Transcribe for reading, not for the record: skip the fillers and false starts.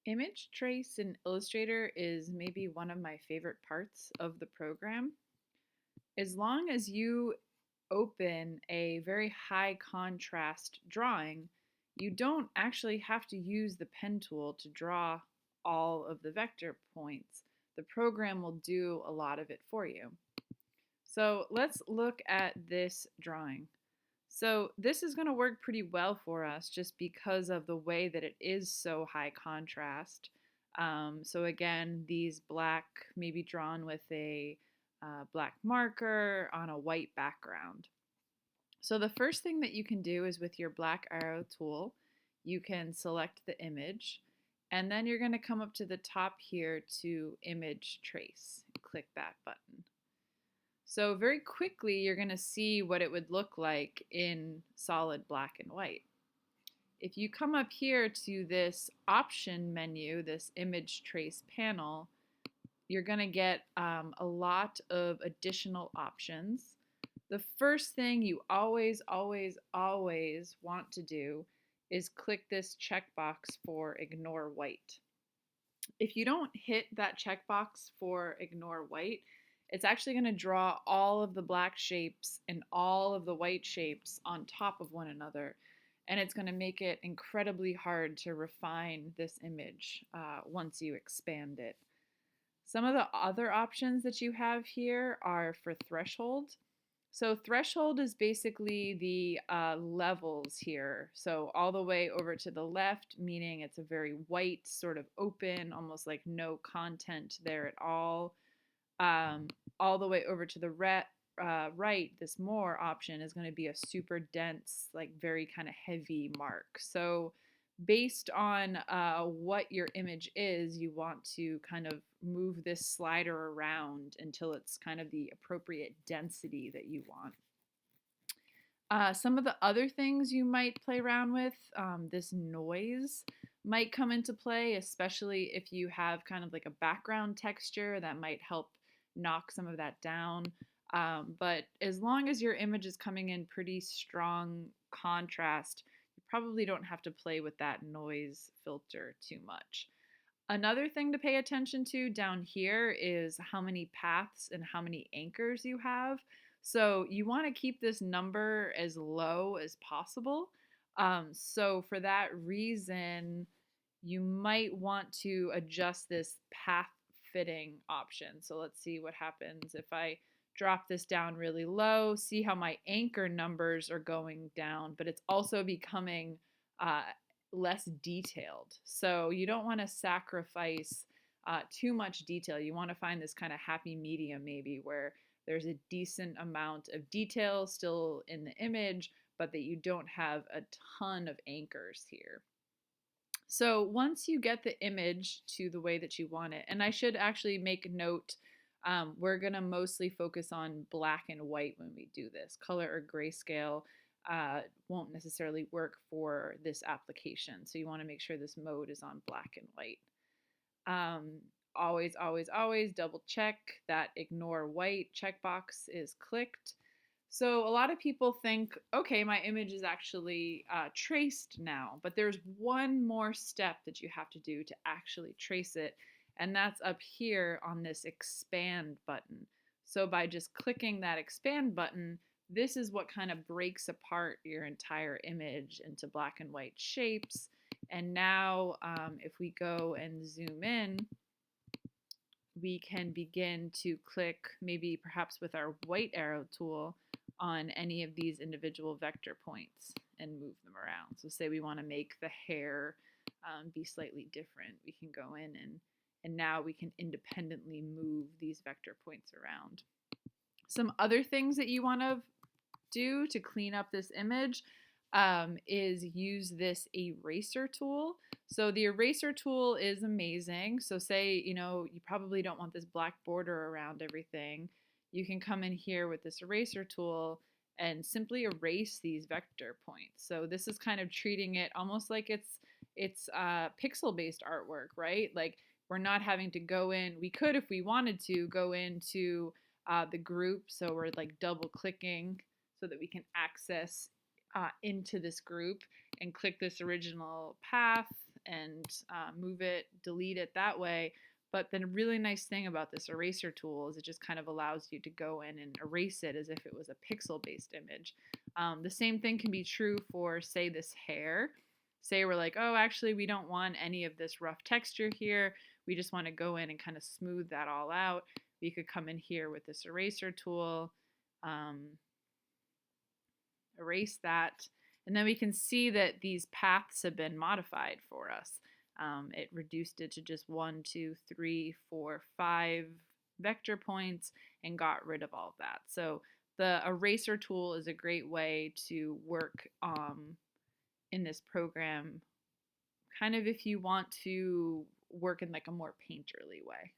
Image trace in Illustrator is maybe one of my favorite parts of the program. As long as you open a very high contrast drawing, you don't actually have to use the pen tool to draw all of the vector points. The program will do a lot of it for you. So let's look at this drawing. So this is going to work pretty well for us just because of the way that it is so high contrast. So again, these black may be drawn with a black marker on a white background. So the first thing that you can do is with your black arrow tool, you can select the image, and then you're going to come up to the top here to image trace. Click that button. So very quickly, you're going to see what it would look like in solid black and white. If you come up here to this option menu, this image trace panel, you're going to get a lot of additional options. The first thing you always, always, always want to do is click this checkbox for ignore white. If you don't hit that checkbox for ignore white, it's actually going to draw all of the black shapes and all of the white shapes on top of one another. And it's going to make it incredibly hard to refine this image once you expand it. Some of the other options that you have here are for threshold. So threshold is basically the levels here. So all the way over to the left, meaning it's a very white, sort of open, almost like no content there at all. All the way over to the right, this more option is going to be a super dense, like very kind of heavy mark. So based on what your image is, you want to kind of move this slider around until it's kind of the appropriate density that you want. Some of the other things you might play around with, this noise might come into play, especially if you have kind of like a background texture that might help knock some of that down. But as long as your image is coming in pretty strong contrast, you probably don't have to play with that noise filter too much. Another thing to pay attention to down here is how many paths and how many anchors you have. So you want to keep this number as low as possible. So for that reason, you might want to adjust this path fitting option. So let's see what happens if I drop this down really low. See how my anchor numbers are going down, but it's also becoming less detailed. So you don't want to sacrifice too much detail. You want to find this kind of happy medium, maybe, where there's a decent amount of detail still in the image, but that you don't have a ton of anchors here. So once you get the image to the way that you want it, and I should actually make a note, we're going to mostly focus on black and white when we do this. Color or grayscale won't necessarily work for this application. So you want to make sure this mode is on black and white. Always, always, always double check that ignore white checkbox is clicked. So a lot of people think, okay, my image is actually traced now, but there's one more step that you have to do to actually trace it, and that's up here on this expand button. So by just clicking that expand button, this is what kind of breaks apart your entire image into black and white shapes. And now if we go and zoom in, we can begin to click, maybe perhaps with our white arrow tool, on any of these individual vector points and move them around. So say we want to make the hair be slightly different, we can go in and now we can independently move these vector points around. Some other things that you want to do to clean up this image is use this eraser tool. So the eraser tool is amazing. So say, you probably don't want this black border around everything. You can come in here with this eraser tool and simply erase these vector points. So this is kind of treating it almost like it's pixel-based artwork, right? Like we're not having to go in. We could, if we wanted to, go into the group. So we're like double clicking so that we can access into this group and click this original path and move it, delete it that way. But the really nice thing about this eraser tool is it just kind of allows you to go in and erase it as if it was a pixel-based image. The same thing can be true for, say, this hair. Say we're like, oh, actually, we don't want any of this rough texture here. We just want to go in and kind of smooth that all out. We could come in here with this eraser tool, erase that, and then we can see that these paths have been modified for us. It reduced it to just 1, 2, 3, 4, 5 vector points and got rid of all of that. So the eraser tool is a great way to work in this program, kind of if you want to work in like a more painterly way.